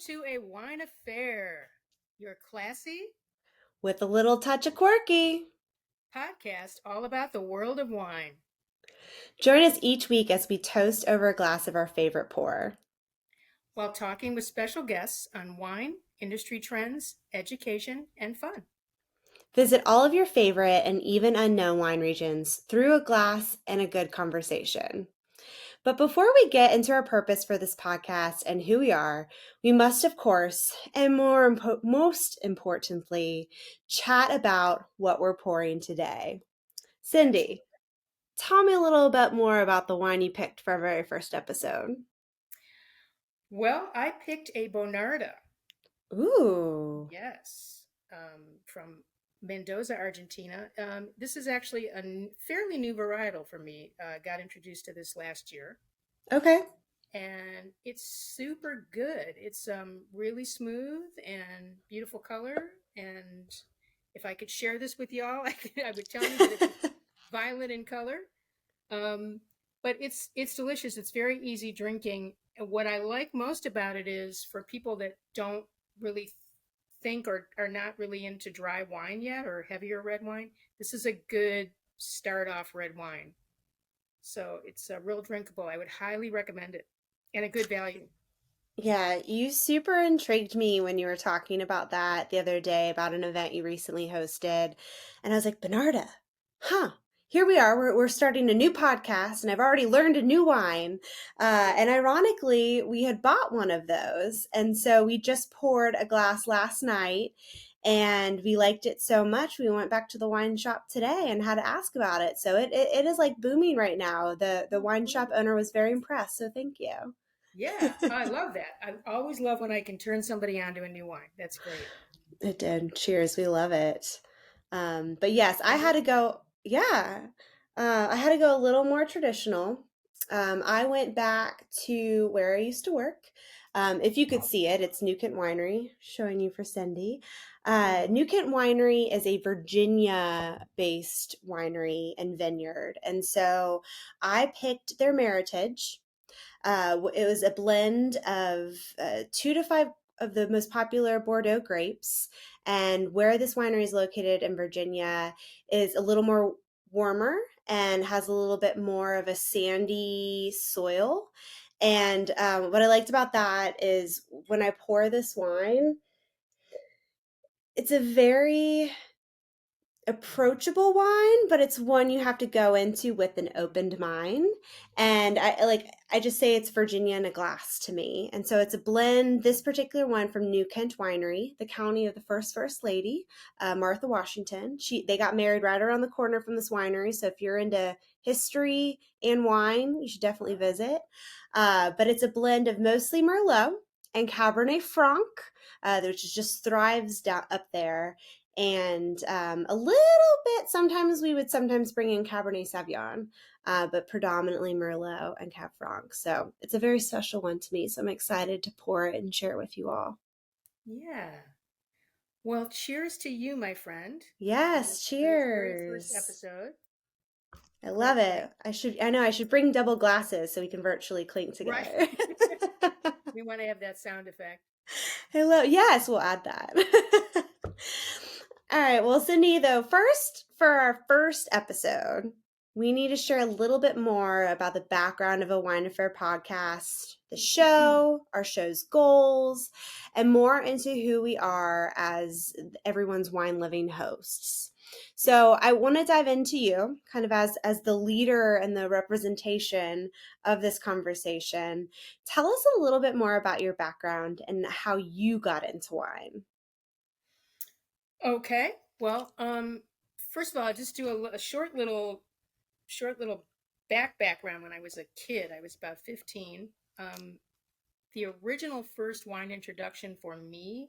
to a wine affair, your classy With a little touch of quirky. podcast all about the world of wine, Join us each week as we toast over a glass of our favorite pour. while talking with special guests on wine, industry trends, education, and fun. Visit all of your favorite and even unknown wine regions through a glass and a good conversation. But before we get into our purpose for this podcast and who we are, we must, of course, and most importantly, chat about what we're pouring today. Cindy, Absolutely. tell me a little bit more about the wine you picked for our very first episode. Well, I picked a Bonarda, Ooh, yes, from Mendoza, Argentina. This is actually a fairly new varietal for me. Got introduced to this last year. okay. And it's super good. It's really smooth and beautiful color. And if I could share this with y'all, I would tell you that it was violet in color. Um, but it's delicious. It's very easy drinking. And what I like most about it is for people that don't really think or are not really into dry wine yet or heavier red wine. This is a good start off red wine. So it's real drinkable. I would highly recommend it and a good value. Yeah, you super intrigued me when you were talking about that the other day about an event you recently hosted. And I was like, Bernarda, huh? Here we are. We're starting a new podcast, and I've already learned a new wine. And ironically, we had bought one of those. And so we just poured a glass last night, and we liked it so much. We went back to the wine shop today and had to ask about it. So it is like booming right now. The Oh, wine shop cool. owner was very impressed. So thank you. Yeah, I love that. I always love when I can turn somebody on to a new wine. That's great. It did. Cheers. We love it. But yes, I And had this, to go. Yeah, I had to go a little more traditional. I went back to where I used to work. If you could see it, it's New Kent Winery, showing you for Cindy. mhm. New Kent Winery is a Virginia-based winery and vineyard, and so I picked their Meritage. It was a blend of 2 to 5 of the most popular Bordeaux grapes. And where this winery is located in Virginia is a little more warmer and has a little bit more of a sandy soil. And what I liked about that is when I pour this wine, it's a very approachable wine, but it's one you have to go into with an opened mind. And I just say it's Virginia in a glass to me. And so it's a blend, this particular one from New Kent Winery, the county of the first lady, Martha Washington. They got married right around the corner from this winery. So if you're into history and wine, you should definitely visit. But it's a blend of mostly Merlot and Cabernet Franc, which just thrives down up there, and a little bit. Sometimes we would sometimes bring in Cabernet Sauvignon, but predominantly Merlot and Cab Franc. So it's a very special one to me. So I'm excited to pour it and share it with you all. Yeah. Well, cheers to you, my friend, Yes, for this very first cheers. episode. I love Great, great. it. I know I should bring double glasses so we can virtually clink Right. together. We want to have that sound effect. Hello. Yes, we'll add that. All right. Well, Cindy, though, first, for our first episode, we need to share a little bit more about the background of a Wine Affair podcast, the show, our show's goals, and more into who we are as everyone's wine loving hosts. So I want to dive into you kind of as the leader and the representation of this conversation. Tell us a little bit more about your background and how you got into wine. Okay. Well, first of all, I'll just do a short little background. When I was a kid, I was about 15. Um, the original first wine introduction for me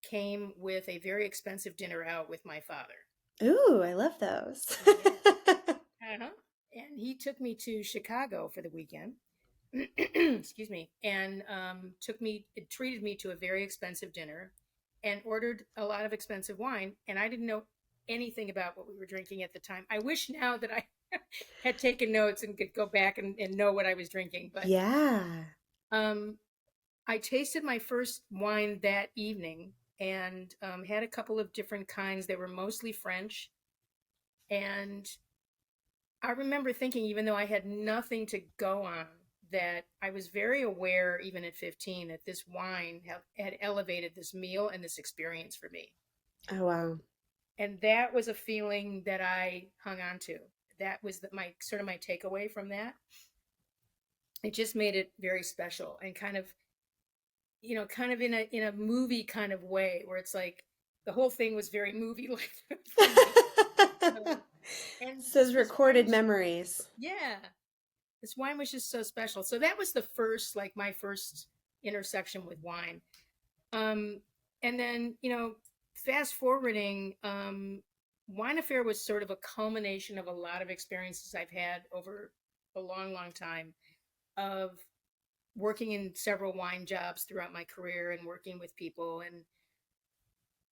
came with a very expensive dinner out with my father. Ooh, I love those. Yeah. Uh-huh. And he took me to Chicago for the weekend. Excuse me. And treated me to a very expensive dinner and ordered a lot of expensive wine. And I didn't know anything about what we were drinking at the time. I wish now that I had taken notes and could go back and know what I was drinking. But Yeah. um, I tasted my first wine that evening and had a couple of different kinds. They were mostly French. And I remember thinking, even though I had nothing to go on, that I was very aware, even at 15, that this wine had elevated this meal and this experience for me. Oh, wow. And that was a feeling that I hung on to. That was my sort of my takeaway from that. It just made it very special and kind of, kind of in a movie kind of way where it's like the whole thing was very movie like for me. Um, and So those this wine recorded was, memories. yeah, this wine was just so special. So that was the first, like my first intersection with wine. Um, and then, fast forwarding, Wine Affair was sort of a culmination of a lot of experiences I've had over a long, long time of working in several wine jobs throughout my career and working with people and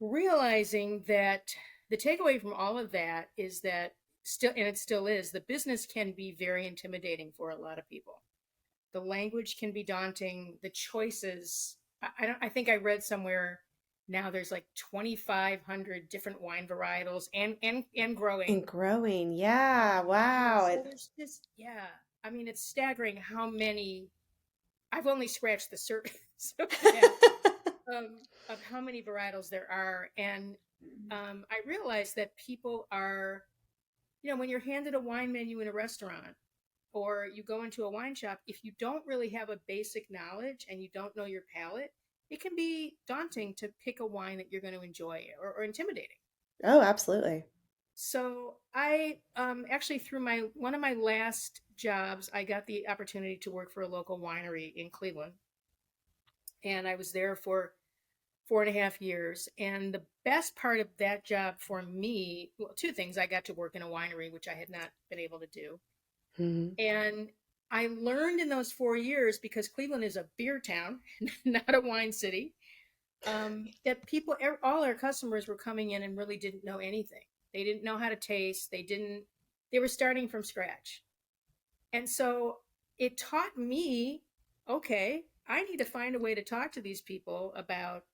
realizing that the takeaway from all of that is that still, and it still is, the business can be very intimidating for a lot of people. The language can be daunting. The choices, I think I read somewhere now there's like 2,500 different wine varietals and growing. And growing. Yeah. Wow. So there's just, yeah. I mean, it's staggering how many. I've only scratched the surface of that, of how many varietals there are, and I realized that people are, when you're handed a wine menu in a restaurant or you go into a wine shop, if you don't really have a basic knowledge and you don't know your palate, it can be daunting to pick a wine that you're going to enjoy or intimidating. Oh, absolutely. So I actually through my one of my last jobs, I got the opportunity to work for a local winery in Cleveland, and I was there for 4.5 years. And the best part of that job for me, well, two things: I got to work in a winery, which I had not been able to do, Hmm. and I learned in those 4 years, because Cleveland is a beer town, not a wine city, that people, all our customers were coming in and really didn't know anything. They didn't know how to taste. They were starting from scratch. And so it taught me, okay, I need to find a way to talk to these people about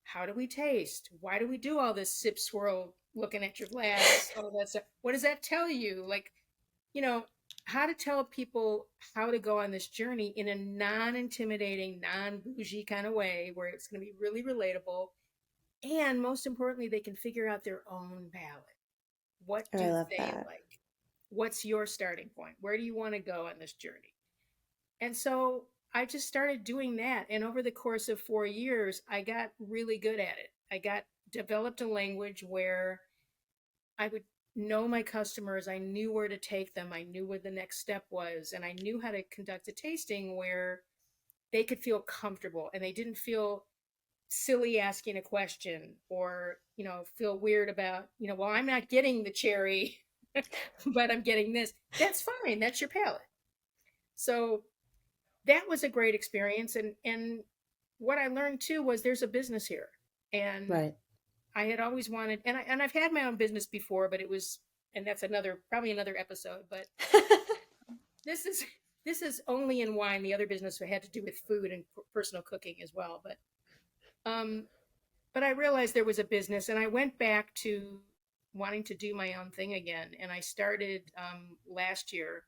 how do we taste? Why do we do all this sip swirl looking at your glass? Oh, what does that tell you? Like, you know, how to tell people how to go on this journey in a non intimidating, non bougie kind of way where it's going to be really relatable. And most importantly, they can figure out their own palate. What Oh, I do love they that. like? What's your starting point? Where do you want to go on this journey? And so I just started doing that. And over the course of 4 years, I got really good at it. I got developed a language where I would know my customers. I knew where to take them. I knew where the next step was. And I knew how to conduct a tasting where they could feel comfortable and they didn't feel silly asking a question or, feel weird about, well, I'm not getting the cherry, but I'm getting this. That's fine. That's your palate. So that was a great experience. And what I learned too was there's a business here. And Right. I had always wanted, and I've had my own business before, but it was, and that's probably another episode. But this is this is only in wine. The other business had to do with food and personal cooking as well. Um, but I realized there was a business, and I went back to wanting to do my own thing again. And I started last year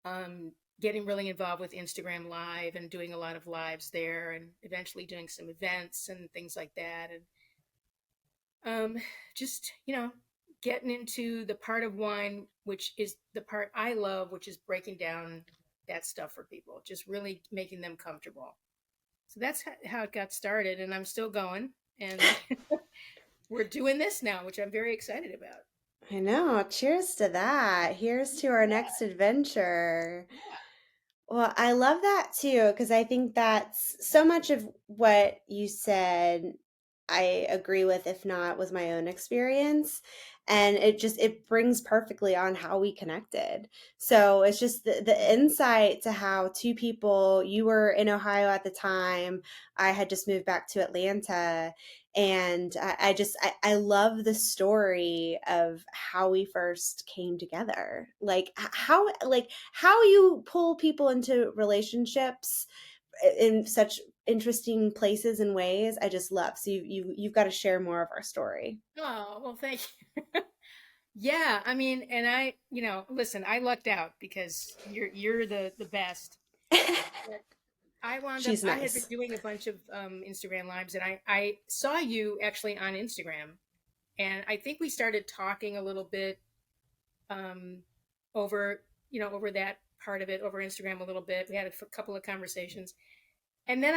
um, getting really involved with Instagram Live and doing a lot of lives there, and eventually doing some events and things like that. And just getting into the part of wine which is the part I love, which is breaking down that stuff for people, just really making them comfortable. So that's how it got started, and I'm still going, and we're doing this now, which I'm very excited about. I know. Cheers to that. Here's to our Yeah, next adventure. yeah. Well, I love that too, because I think that's so much of what you said I agree with, if not with my own experience. And it brings perfectly on how we connected. So it's just the insight to how two people, you were in Ohio at the time, I had just moved back to Atlanta. And I love the story of how we first came together. Like how you pull people into relationships in such interesting places and ways. I just love. So you've got to share more of our story. Oh, well, thank you. Yeah, I mean, and listen, I lucked out because you're the best. But I wound up, She's I had been nice. doing a bunch of Instagram lives, and I saw you actually on Instagram, and I think we started talking a little bit um, over over that part of it over Instagram a little bit. We had a couple of conversations, and then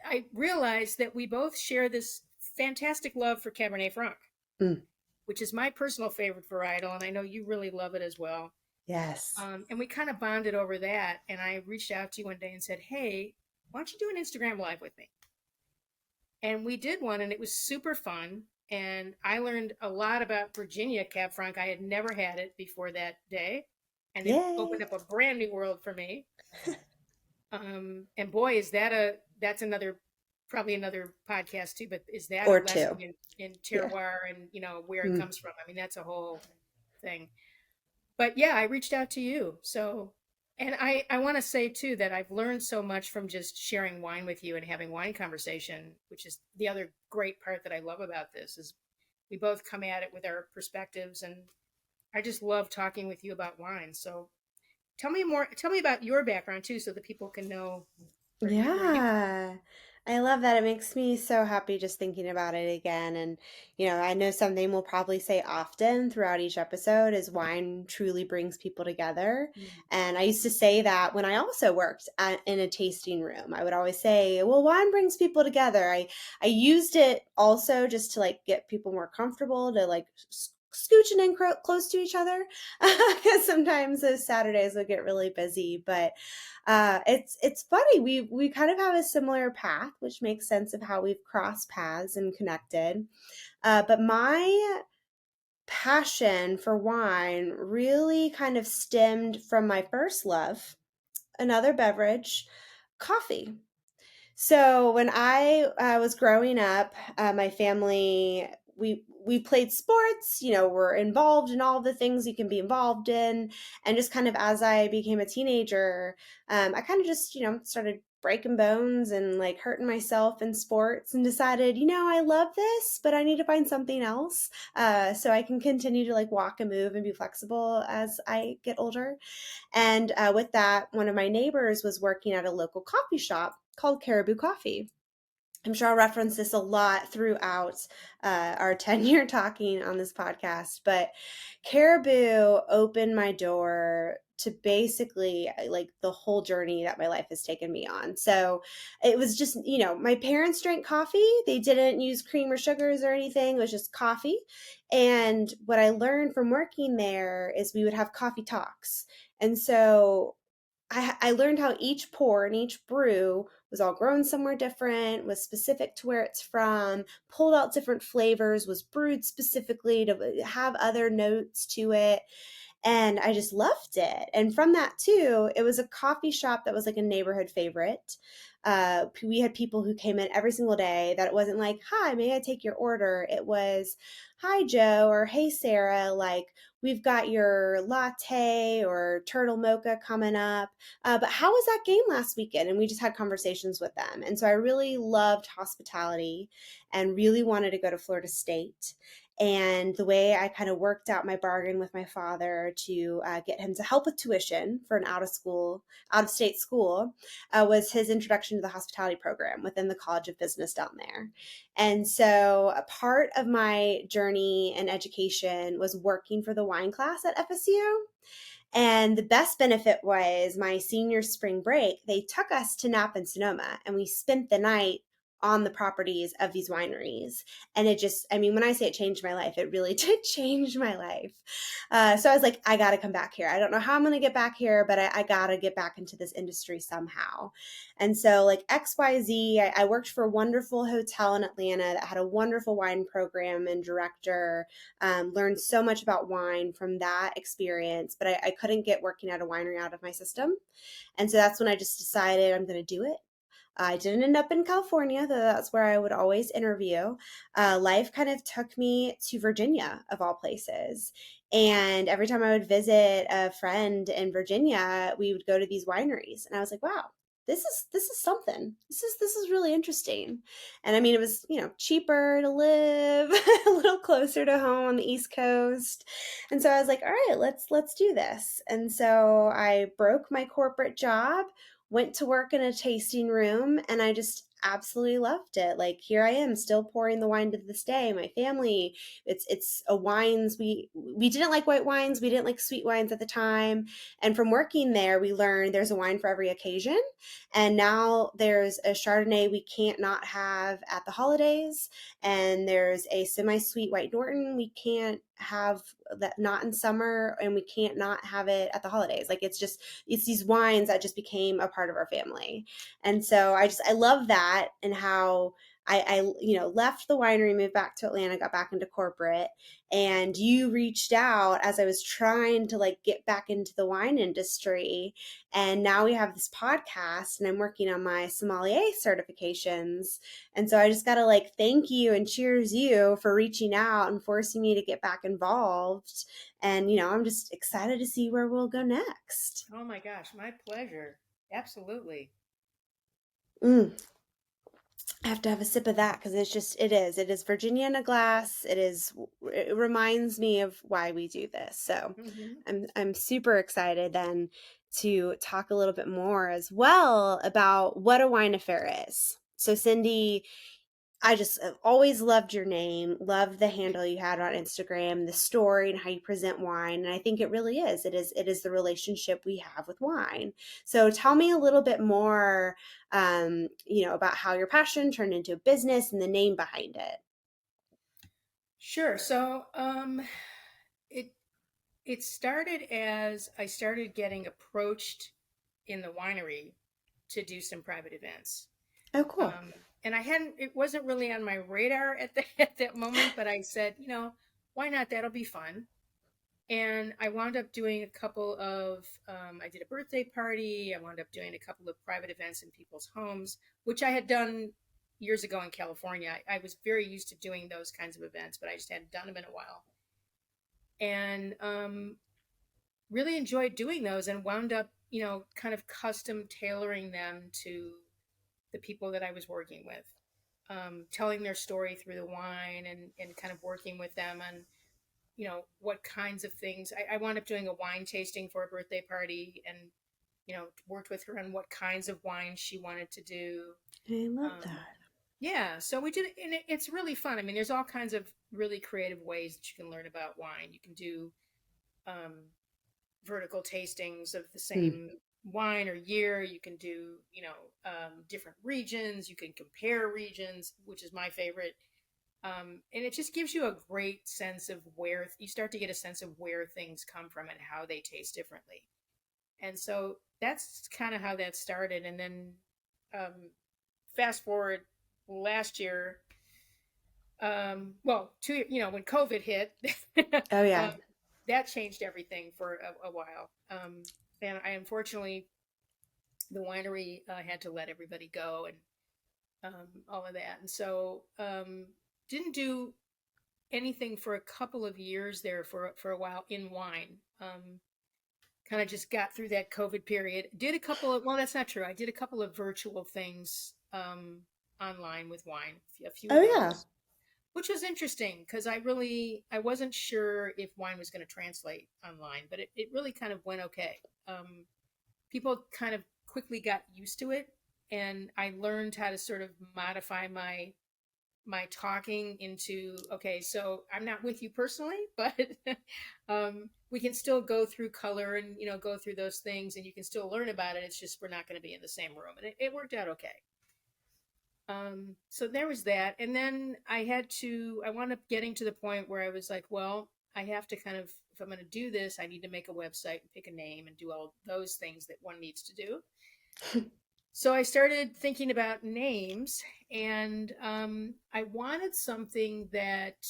I realized that we both share this fantastic love for Cabernet Franc, Mm, which is my personal favorite varietal, and I know you really love it as well. yes. And we kind of bonded over that. And I reached out to you one day and said, "Hey, why don't you do an Instagram live with me?" And we did one, and it was super fun. And I learned a lot about Virginia Cab Franc. I had never had it before that day, and it opened Yay. up a brand new world for me. And boy, is that a that's another probably another podcast too. But is that a Or lesson two. in Yeah. terroir and where it Mm. comes from? I mean, that's a whole thing. But yeah, I reached out to you. So, and I want to say too that I've learned so much from just sharing wine with you and having wine conversation, which is the other great part that I love about this is we both come at it with our perspectives, and I just love talking with you about wine. So, tell me about your background too so that people can know where you come Yeah. I love that. It makes me so happy just thinking about it again. And, I know something we'll probably say often throughout each episode is wine truly brings people together. from. And I used to say that when I also worked in a tasting room. I would always say, well, wine brings people together. I used it also just to like get people more comfortable to like scooching in close to each other because sometimes those Saturdays would get really busy. But it's funny. We kind of have a similar path, which makes sense of how we've crossed paths and connected. But my passion for wine really kind of stemmed from my first love, another beverage, coffee. So when I was growing up, my family we played sports. We're involved in all the things you can be involved in, and just kind of as I became a teenager, I kind of just started breaking bones and like hurting myself in sports, and decided I love this, but I need to find something else so I can continue to like walk and move and be flexible as I get older. And with that, one of my neighbors was working at a local coffee shop called Caribou Coffee. I'm sure I'll reference this a lot throughout our tenure talking on this podcast, but Caribou opened my door to basically like the whole journey that my life has taken me on. So it was just, my parents drank coffee. They didn't use cream or sugars or anything. It was just coffee. And what I learned from working there is we would have coffee talks. And so I learned how each pour and each brew was all grown somewhere different, was specific to where it's from, pulled out different flavors, was brewed specifically to have other notes to it. And I just loved it. And from that, too, it was a coffee shop that was like a neighborhood favorite. We had people who came in every single day that it wasn't like, hi, may I take your order? It was, hi, Joe, or hey, Sarah, like, we've got your latte or turtle mocha coming up. But how was that game last weekend? And we just had conversations with them. And so I really loved hospitality and really wanted to go to Florida State. And the way I kind of worked out my bargain with my father to get him to help with tuition for an out of state school was his introduction to the hospitality program within the College of Business down there. And so a part of my journey and education was working for the wine class at FSU. And the best benefit was my senior spring break, they took us to Napa and Sonoma, and we spent the night on the properties of these wineries. And it just, I mean, when I say it changed my life, it really did change my life. So I was like, I got to come back here. I don't know how I'm going to get back here, but I got to get back into this industry somehow. And so, like XYZ, I worked for a wonderful hotel in Atlanta that had a wonderful wine program and director. Learned so much about wine from that experience, but I couldn't get working at a winery out of my system. And so that's when I just decided I'm going to do it. I didn't end up in California, though that's where I would always interview. Life kind of took me to Virginia, of all places. And every time I would visit a friend in Virginia, we would go to these wineries. And I was like, wow, this is something. This is really interesting. And I mean, it was, cheaper to live a little closer to home on the East Coast. And so I was like, all right, let's do this. And so I broke my corporate job, went to work in a tasting room, and I just absolutely loved it. Like, here I am still pouring the wine to this day. My family, it's a wines, we didn't like white wines, we didn't like sweet wines at the time. And from working there, we learned there's a wine for every occasion. And now there's a Chardonnay we can't not have at the holidays, and there's a semi-sweet White Norton we can't have that not in summer, and we can't not have it at the holidays. Like, it's these wines that just became a part of our family. And so I love that, and how I left the winery, moved back to Atlanta, got back into corporate, and you reached out as I was trying to like get back into the wine industry. And now we have this podcast, and I'm working on my sommelier certifications. And so I just got to like thank you and cheers you for reaching out and forcing me to get back involved. And, I'm just excited to see where we'll go next. Oh my gosh, my pleasure. Absolutely. Mm. I have to have a sip of that because it is Virginia in a glass. It reminds me of why we do this. So Hmm. I'm super excited then to talk a little bit more as well about what a wine affair is. So Cindy, I just have always loved your name, loved the handle you had on Instagram, the story and how you present wine. And I think it really is. It is the relationship we have with wine. So tell me a little bit more, about how your passion turned into a business and the name behind it. Sure. So, it it started as I started getting approached in the winery to do some private events. Oh, cool. And it wasn't really on my radar at at that moment, but I said, why not? That'll be fun. And I wound up doing a couple of, I did a birthday party. I wound up doing a couple of private events in people's homes, which I had done years ago in California. I was very used to doing those kinds of events, but I just hadn't done them in a while. And really enjoyed doing those and wound up, kind of custom tailoring them to the people that I was working with, telling their story through the wine, and kind of working with them on, what kinds of things. I wound up doing a wine tasting for a birthday party, and, worked with her on what kinds of wines she wanted to do. I love Um, that. yeah, so we did, and it's really fun. I mean, there's all kinds of really creative ways that you can learn about wine. You can do um, vertical tastings of the Mm. same wine or year. You can do, different regions. You can compare regions, which is my favorite. And it just gives you a great sense of where you start to get a sense of where things come from and how they taste differently. And so that's kind of how that started. And then, um, fast forward last year, well, when COVID hit, Oh, yeah. um, that changed everything for a while. And I unfortunately, the winery had to let everybody go, and all of that. And so, didn't do anything for a couple of years there for a while in wine. Kind of just got through that COVID period. Did a couple of, well, that's not true. I did a couple of virtual things online with wine, a few Oh, of yeah. those, which was interesting because I wasn't sure if wine was going to translate online, but it really kind of went okay. People kind of quickly got used to it, and I learned how to sort of modify my talking into, okay, so I'm not with you personally, but we can still go through color and, go through those things, and you can still learn about it. It's just we're not going to be in the same room, and it worked out okay. So there was that, and then I wound up getting to the point where I was like, well, I have to kind of, if I'm going to do this, I need to make a website and pick a name and do all those things that one needs to do. So I started thinking about names, and I wanted something that,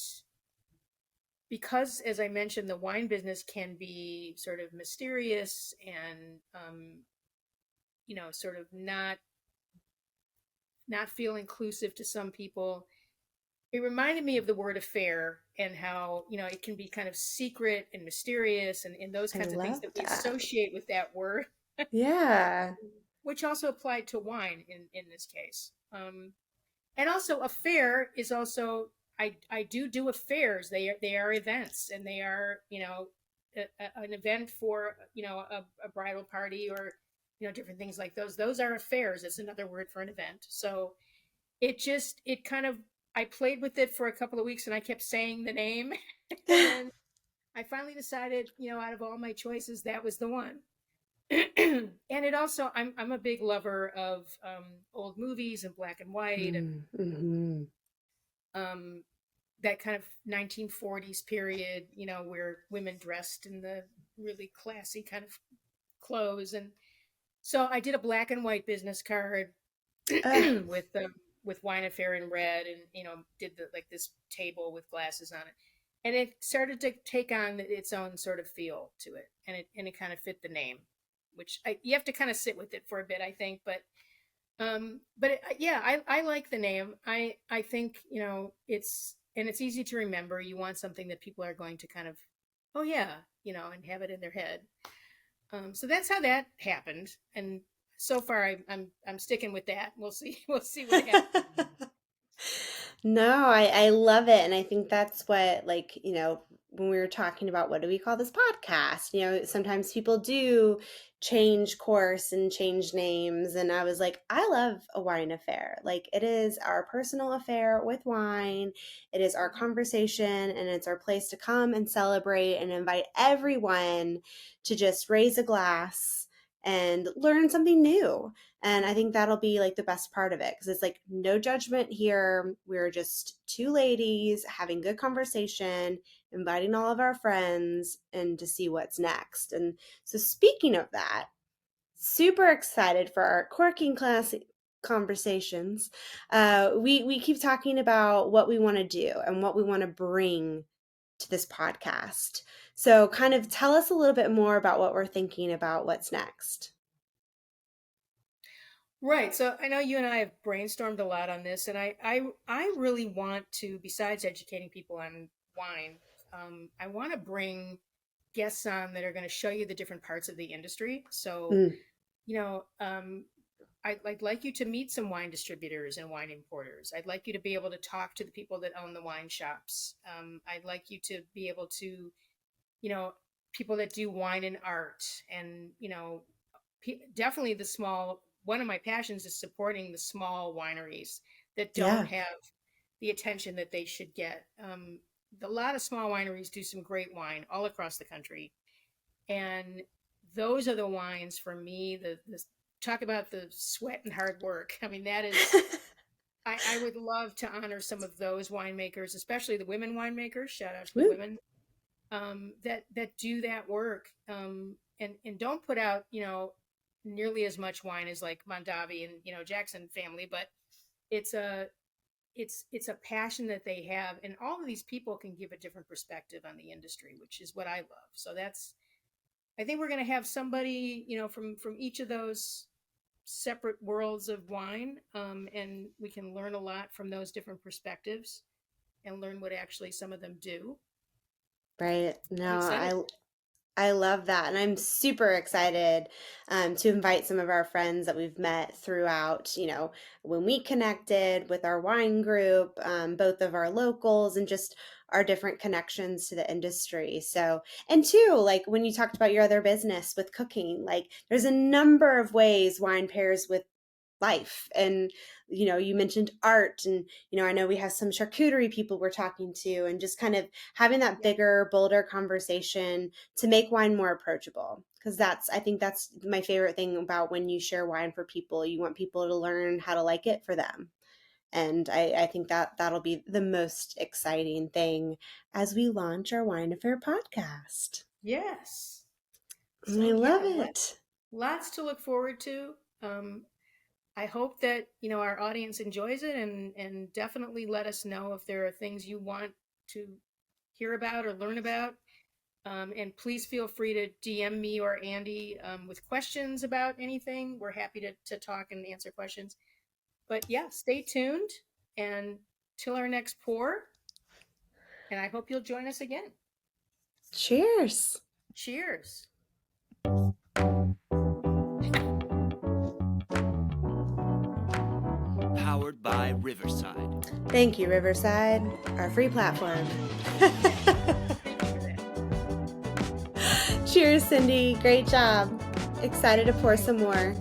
because as I mentioned, the wine business can be sort of mysterious and, sort of not feel inclusive to some people. It reminded me of the word affair, and how, it can be kind of secret and mysterious, and those I kinds of things love that we that. associate with that word. Yeah. which also applied to wine in this case. And also a fair is also, I do affairs. They are events, and they are, an event for, a bridal party, or different things like those. Those are affairs. It's another word for an event. So it kind of, I played with it for a couple of weeks, and I kept saying the name, and then I finally decided, out of all my choices, that was the one. And it also, I'm a big lover of old movies and black and white, and Mm-hmm. um, that kind of 1940s period, where women dressed in the really classy kind of clothes. And so I did a black and white business card with wine affair in red, and did the like this table with glasses on it, and it started to take on its own sort of feel to it, and it kind of fit the name, which you have to kind of sit with it for a bit, I think. Yeah, I like the name. I think it's easy to remember. You want something that people are going to kind of, oh yeah, and have it in their head. So that's how that happened, and so far I'm sticking with that. We'll see. We'll see what happens. No, I love it. And I think that's what, like, when we were talking about what do we call this podcast, sometimes people do change course and change names. And I was like, I love a wine affair. Like, it is our personal affair with wine, it is our conversation, and it's our place to come and celebrate and invite everyone to just raise a glass and learn something new. And I think that'll be like the best part of it, because it's like no judgment here. We're just two ladies having good conversation, inviting all of our friends, and to see what's next. And so, speaking of that, super excited for our corking class conversations. We keep talking about what we want to do and what we want to bring to this podcast. So, kind of tell us a little bit more about what we're thinking about what's next. Right. So I know you and I have brainstormed a lot on this, and I really want to, besides educating people on wine, I want to bring guests on that are going to show you the different parts of the industry. So, Mm, you know, um, I'd like you to meet some wine distributors and wine importers. I'd like you to be able to talk to the people that own the wine shops. I'd like you to be able to, you know, people that do wine and art, and definitely the small. One of my passions is supporting the small wineries that don't yeah. have the attention that they should get. A lot of small wineries do some great wine all across the country, and those are the wines for me. The talk about the sweat and hard work. I mean, that is. I would love to honor some of those winemakers, especially the women winemakers. Shout out to the Woo. women that do that work, and don't put out nearly as much wine as like Mondavi and Jackson family, but it's a it's a passion that they have, and all of these people can give a different perspective on the industry, which is what I love. So that's I think we're going to have somebody from each of those separate worlds of wine, and we can learn a lot from those different perspectives and learn what actually some of them do. Right. I'm No, excited. I love that. And I'm super excited to invite some of our friends that we've met throughout, when we connected with our wine group, both of our locals and just our different connections to the industry. So, and two, like when you talked about your other business with cooking, like there's a number of ways wine pairs with life. And you mentioned art, and I know we have some charcuterie people we're talking to, and just kind of having that Yep. bigger, bolder conversation to make wine more approachable, because I think that's my favorite thing about when you share wine for people. You want people to learn how to like it for them. And I think that that'll be the most exciting thing as we launch our Wine Affair podcast. Yes. I So love yeah, it. lots to look forward to. I hope that our audience enjoys it, and definitely let us know if there are things you want to hear about or learn about. And please feel free to DM me or Andy with questions about anything. We're happy to talk and answer questions. But yeah, stay tuned, and till our next pour. And I hope you'll join us again. Cheers. Cheers. by Riverside. Thank you, Riverside, our free platform. Thank you for that. Cheers, Cindy. Great job. Excited to pour some more.